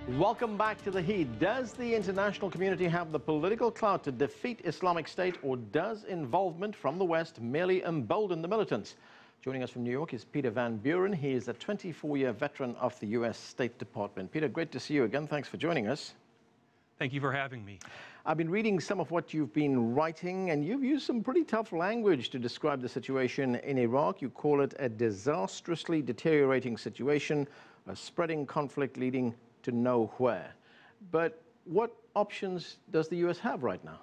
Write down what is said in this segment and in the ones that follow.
Welcome back to The Heat. Does the international community have the political clout to defeat Islamic State, or does involvement from the West merely embolden the militants? Joining us from New York is Peter Van Buren. He is a 24-year veteran of the U.S. State Department. Peter, great to see you again. Thanks for joining us. Thank you for having me. I've been reading some of what you've been writing, and you've used some pretty tough language to describe the situation in Iraq. You call it a disastrously deteriorating situation, a spreading conflict leading to nowhere. But what options does the U.S. have right now?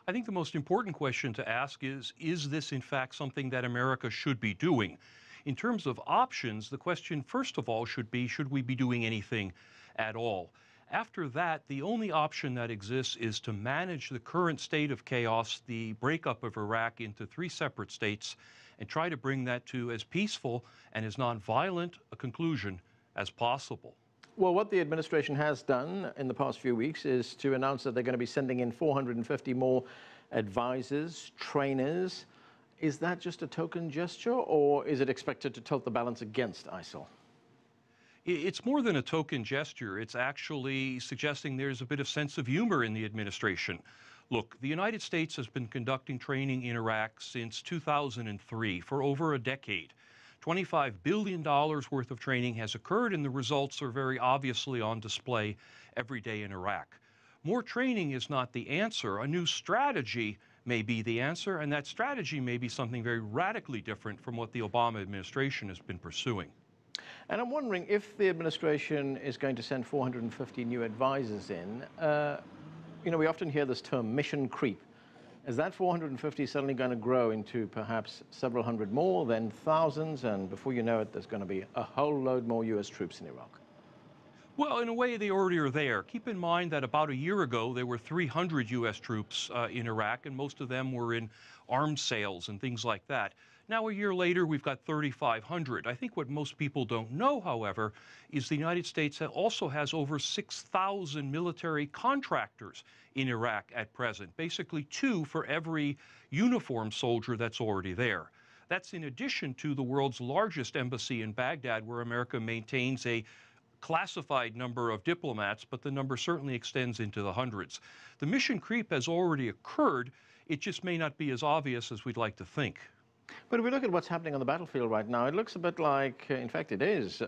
I think the most important question to ask is this in fact something that America should be doing? In terms of options, the question first of all should we be doing anything at all? After that, the only option that exists is to manage the current state of chaos, the breakup of Iraq into 3 separate states, and try to bring that to as peaceful and as nonviolent a conclusion as possible. Well, what the administration has done in the past few weeks is to announce that they're going to be sending in 450 more advisors, trainers. Is that just a token gesture, or is it expected to tilt the balance against ISIL? It's more than a token gesture. It's actually suggesting there's a bit of sense of humor in the administration. Look, the United States has been conducting training in Iraq since 2003, for over a decade. $25 billion worth of training has occurred, and the results are very obviously on display every day in Iraq. More training is not the answer. A new strategy may be the answer, and that strategy may be something very radically different from what the Obama administration has been pursuing. And I'm wondering if the administration is going to send 450 new advisors in. We often hear this term mission creep. Is that 450 suddenly going to grow into perhaps several hundred more, then thousands, and before you know it, there's going to be a whole load more U.S. troops in Iraq? Well, in a way, they already are there. Keep in mind that about a year ago, there were 300 U.S. troops in Iraq, and most of them were in arms sales and things like that. Now, a year later, we've got 3,500. I think what most people don't know, however, is the United States also has over 6,000 military contractors in Iraq at present, basically 2 for every uniformed soldier that's already there. That's in addition to the world's largest embassy in Baghdad, where America maintains a classified number of diplomats, but the number certainly extends into the hundreds. The mission creep has already occurred. It just may not be as obvious as we'd like to think. But if we look at what's happening on the battlefield right now, it looks a bit like, in fact it is,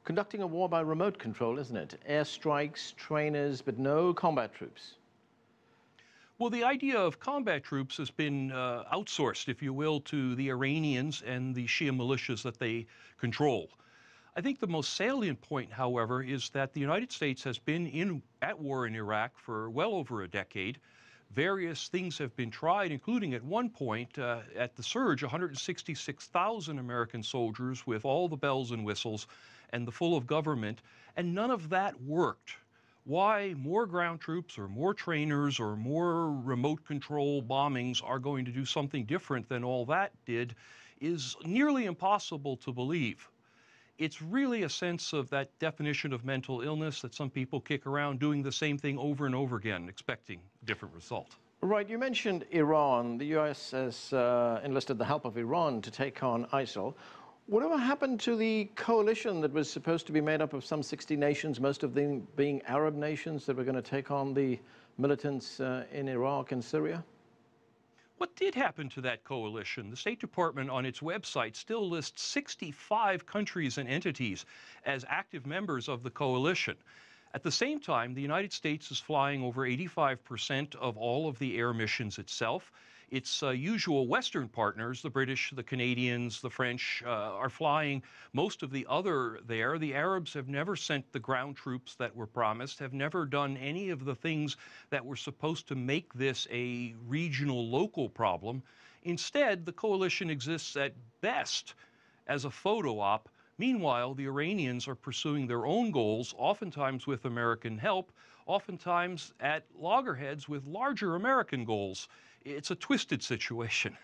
conducting a war by remote control, isn't it? Airstrikes, trainers, but no combat troops. Well, the idea of combat troops has been outsourced, if you will, to the Iranians and the Shia militias that they control. I think the most salient point, however, is that the United States has been at war in Iraq for well over a decade. Various things have been tried, including at one point, at the surge, 166,000 American soldiers with all the bells and whistles and the full of government, and none of that worked. Why more ground troops or more trainers or more remote control bombings are going to do something different than all that did is nearly impossible to believe. It's really a sense of that definition of mental illness that some people kick around, doing the same thing over and over again, expecting a different result. Right, you mentioned Iran. The U.S. has enlisted the help of Iran to take on ISIL. Whatever happened to the coalition that was supposed to be made up of some 60 nations, most of them being Arab nations, that were going to take on the militants in Iraq and Syria? What did happen to that coalition? The State Department on its website still lists 65 countries and entities as active members of the coalition. At the same time, the United States is flying over 85% of all of the air missions itself. Its usual Western partners, the British, the Canadians, the French, are flying most of the other there. The Arabs have never sent the ground troops that were promised, have never done any of the things that were supposed to make this a regional, local problem. Instead, the coalition exists at best as a photo op. Meanwhile, the Iranians are pursuing their own goals, oftentimes with American help, oftentimes at loggerheads with larger American goals. It's a twisted situation.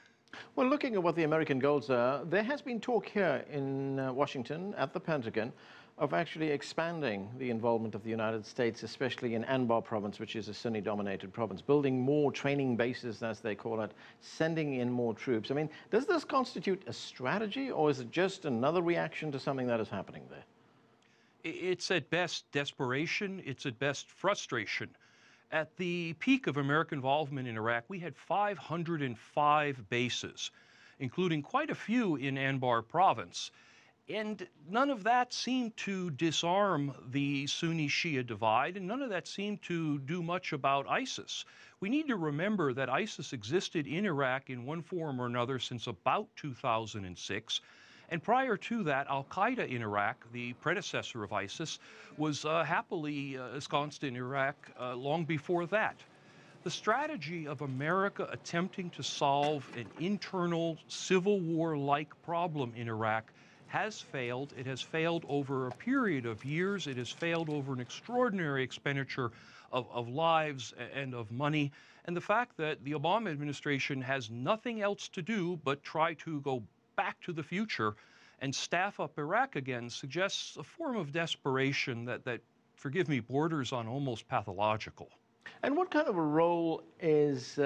Well, looking at what the American goals are, there has been talk here in Washington at the Pentagon of actually expanding the involvement of the United States, especially in Anbar province, which is a Sunni-dominated province, building more training bases, as they call it, sending in more troops. I mean, does this constitute a strategy, or is it just another reaction to something that is happening there? It's at best desperation, it's at best frustration. At the peak of American involvement in Iraq, we had 505 bases, including quite a few in Anbar province. And none of that seemed to disarm the Sunni-Shia divide, and none of that seemed to do much about ISIS. We need to remember that ISIS existed in Iraq in one form or another since about 2006. And prior to that, al-Qaeda in Iraq, the predecessor of ISIS, was happily ensconced in Iraq long before that. The strategy of America attempting to solve an internal civil war-like problem in Iraq has failed. It has failed over a period of years. It has failed over an extraordinary expenditure of lives and of money. And the fact that the Obama administration has nothing else to do but try to go back to the future and staff up Iraq again suggests a form of desperation that, forgive me, borders on almost pathological. And what kind of a role is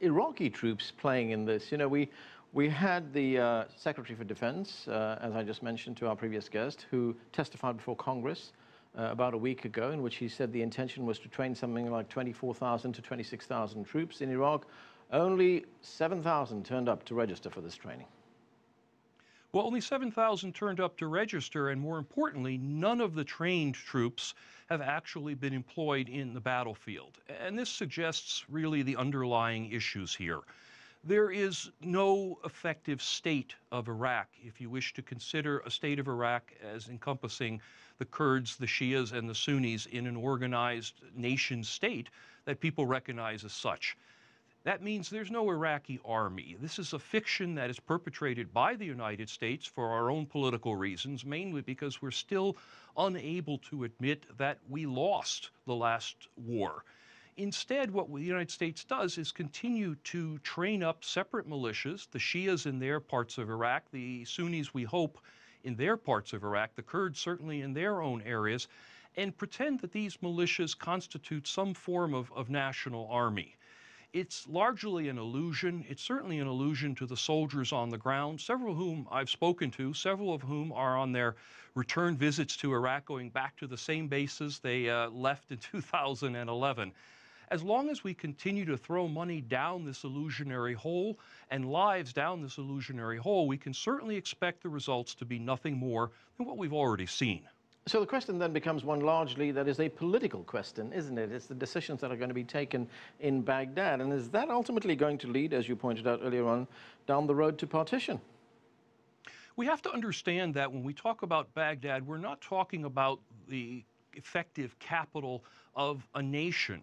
Iraqi troops playing in this? You know, we had the Secretary for Defense, as I just mentioned to our previous guest, who testified before Congress about a week ago, in which he said the intention was to train something like 24,000 to 26,000 troops in Iraq. Only 7,000 turned up to register for this training. Well, only 7,000 turned up to register, and more importantly, none of the trained troops have actually been employed in the battlefield. And this suggests really the underlying issues here. There is no effective state of Iraq, if you wish to consider a state of Iraq as encompassing the Kurds, the Shias, and the Sunnis in an organized nation state that people recognize as such. That means there's no Iraqi army. This is a fiction that is perpetrated by the United States for our own political reasons, mainly because we're still unable to admit that we lost the last war. Instead, what the United States does is continue to train up separate militias, the Shias in their parts of Iraq, the Sunnis, we hope, in their parts of Iraq, the Kurds certainly in their own areas, and pretend that these militias constitute some form of national army. It's largely an illusion. It's certainly an illusion to the soldiers on the ground, several of whom I've spoken to, several of whom are on their return visits to Iraq, going back to the same bases they left in 2011. As long as we continue to throw money down this illusionary hole and lives down this illusionary hole, we can certainly expect the results to be nothing more than what we've already seen. So the question then becomes one largely that is a political question, isn't it? It's the decisions that are going to be taken in Baghdad. And is that ultimately going to lead, as you pointed out earlier on, down the road to partition? We have to understand that when we talk about Baghdad, we're not talking about the effective capital of a nation.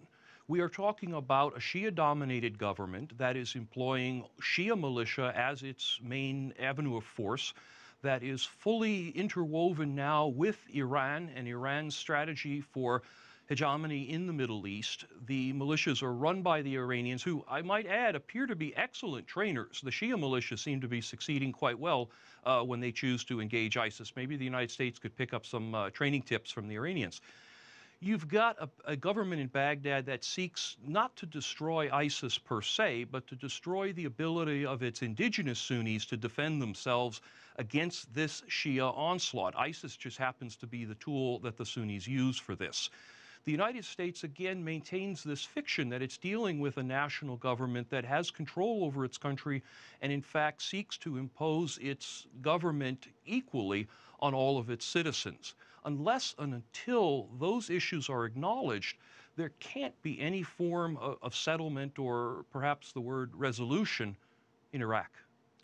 We are talking about a Shia-dominated government that is employing Shia militia as its main avenue of force, that is fully interwoven now with Iran and Iran's strategy for hegemony in the Middle East. The militias are run by the Iranians, who, I might add, appear to be excellent trainers. The Shia militia seem to be succeeding quite well when they choose to engage ISIS. Maybe the United States could pick up some training tips from the Iranians. You've got a government in Baghdad that seeks not to destroy ISIS per se, but to destroy the ability of its indigenous Sunnis to defend themselves against this Shia onslaught. ISIS just happens to be the tool that the Sunnis use for this. The United States, again, maintains this fiction that it's dealing with a national government that has control over its country and, in fact, seeks to impose its government equally on all of its citizens. Unless and until those issues are acknowledged, there can't be any form of settlement or perhaps the word resolution in Iraq.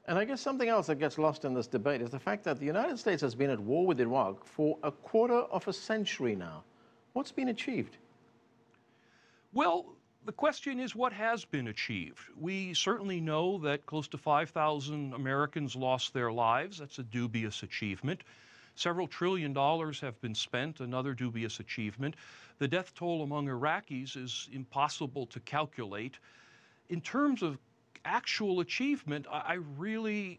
And I guess something else that gets lost in this debate is the fact that the United States has been at war with Iraq for a quarter of a century now. What's been achieved? Well, the question is what has been achieved. We certainly know that close to 5,000 Americans lost their lives. That's a dubious achievement. Several $1 trillion have been spent, another dubious achievement. The death toll among Iraqis is impossible to calculate. In terms of actual achievement, I really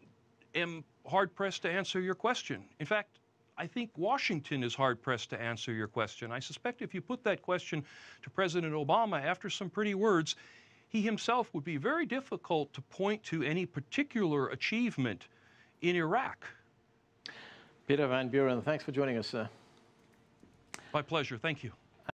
am hard-pressed to answer your question. In fact, I think Washington is hard-pressed to answer your question. I suspect if you put that question to President Obama after some pretty words, he himself would be very difficult to point to any particular achievement in Iraq. Peter Van Buren, thanks for joining us, sir. My pleasure. Thank you.